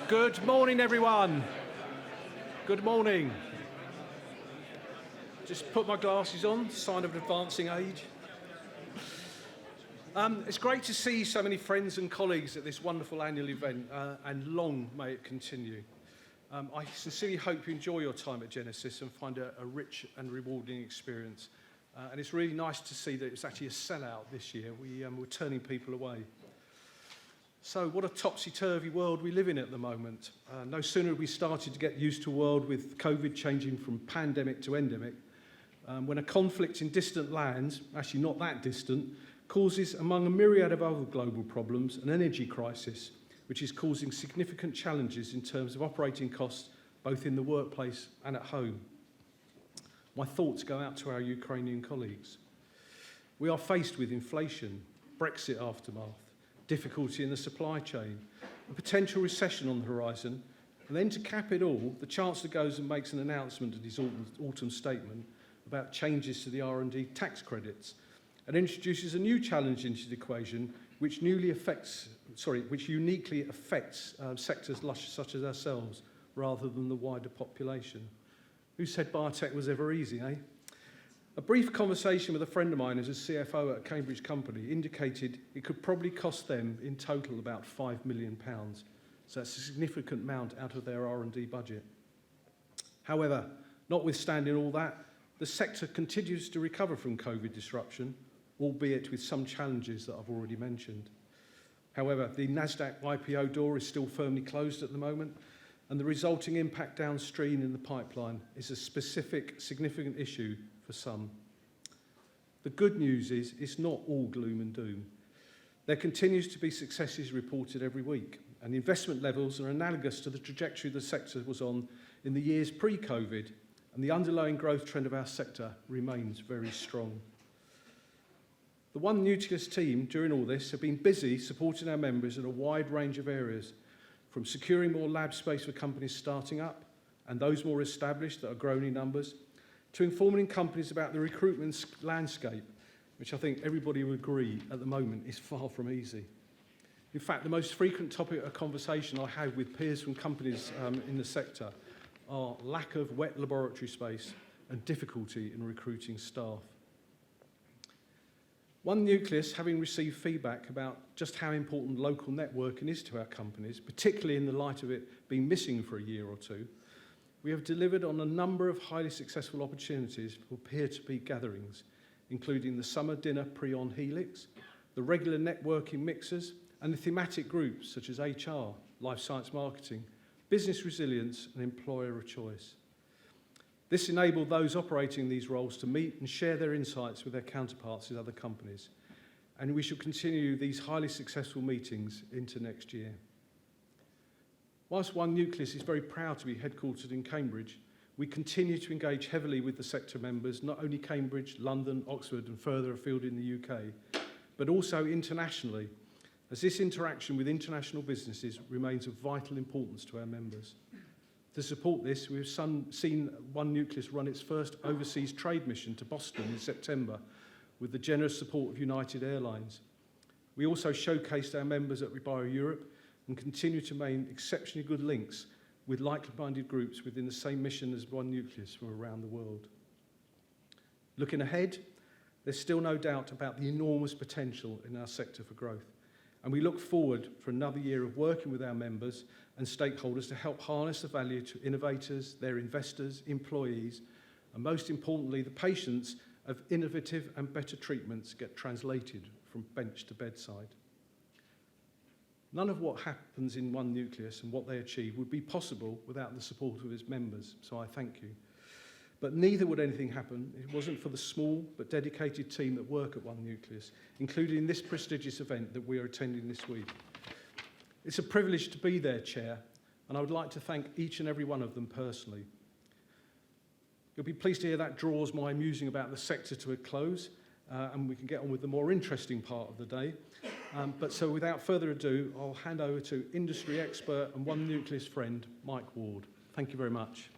Good morning, everyone. Good morning. Just put my glasses on, sign of advancing age. It's great to see so many friends and colleagues at this wonderful annual event, and long may it continue. I sincerely hope you enjoy your time at Genesis and find a rich and rewarding experience. And it's really nice to see that it's actually a sellout this year. We're turning people away. So what a topsy-turvy world we live in at the moment. No sooner have we started to get used to a world with COVID changing from pandemic to endemic, when a conflict in distant lands, actually not that distant, causes, among a myriad of other global problems, an energy crisis, which is causing significant challenges in terms of operating costs, both in the workplace and at home. My thoughts go out to our Ukrainian colleagues. We are faced with inflation, Brexit aftermath, difficulty in the supply chain, a potential recession on the horizon, and then to cap it all, the Chancellor goes and makes an announcement in his autumn statement about changes to the R&D tax credits and introduces a new challenge into the equation which uniquely affects sectors such as ourselves rather than the wider population. Who said biotech was ever easy, eh? A brief conversation with a friend of mine who's a CFO at a Cambridge company indicated it could probably cost them in total about £5 million. So that's a significant amount out of their R&D budget. However, notwithstanding all that, the sector continues to recover from COVID disruption, albeit with some challenges that I've already mentioned. However, the Nasdaq IPO door is still firmly closed at the moment, and the resulting impact downstream in the pipeline is a significant issue for some. The good news is it's not all gloom and doom. There continues to be successes reported every week, and investment levels are analogous to the trajectory the sector was on in the years pre-COVID, and the underlying growth trend of our sector remains very strong. The One Nucleus team during all this have been busy supporting our members in a wide range of areas, from securing more lab space for companies starting up and those more established that are growing in numbers, to informing companies about the recruitment landscape, which I think everybody would agree at the moment is far from easy. In fact, the most frequent topic of conversation I have with peers from companies in the sector are lack of wet laboratory space and difficulty in recruiting staff. One Nucleus, having received feedback about just how important local networking is to our companies, particularly in the light of it being missing for a year or two, we have delivered on a number of highly successful opportunities for peer-to-peer gatherings, including the summer dinner pre-on Helix, the regular networking mixers, and the thematic groups such as HR, life science marketing, business resilience, and employer of choice. This enabled those operating these roles to meet and share their insights with their counterparts in other companies, and we shall continue these highly successful meetings into next year. Whilst One Nucleus is very proud to be headquartered in Cambridge, we continue to engage heavily with the sector members, not only Cambridge, London, Oxford and further afield in the UK, but also internationally, as this interaction with international businesses remains of vital importance to our members. To support this, we've seen One Nucleus run its first overseas trade mission to Boston in September with the generous support of United Airlines. We also showcased our members at Rebio Europe and continue to maintain exceptionally good links with like-minded groups within the same mission as One Nucleus from around the world. Looking ahead, there's still no doubt about the enormous potential in our sector for growth, and we look forward for another year of working with our members and stakeholders to help harness the value to innovators, their investors, employees, and most importantly, the patients of innovative and better treatments get translated from bench to bedside. None of what happens in One Nucleus and what they achieve would be possible without the support of its members, so I thank you. But neither would anything happen if it wasn't for the small but dedicated team that work at One Nucleus, including this prestigious event that we are attending this week. It's a privilege to be their chair, and I would like to thank each and every one of them personally. You'll be pleased to hear that draws my musing about the sector to a close, and we can get on with the more interesting part of the day. So without further ado, I'll hand over to industry expert and One Nucleus friend, Mike Ward. Thank you very much.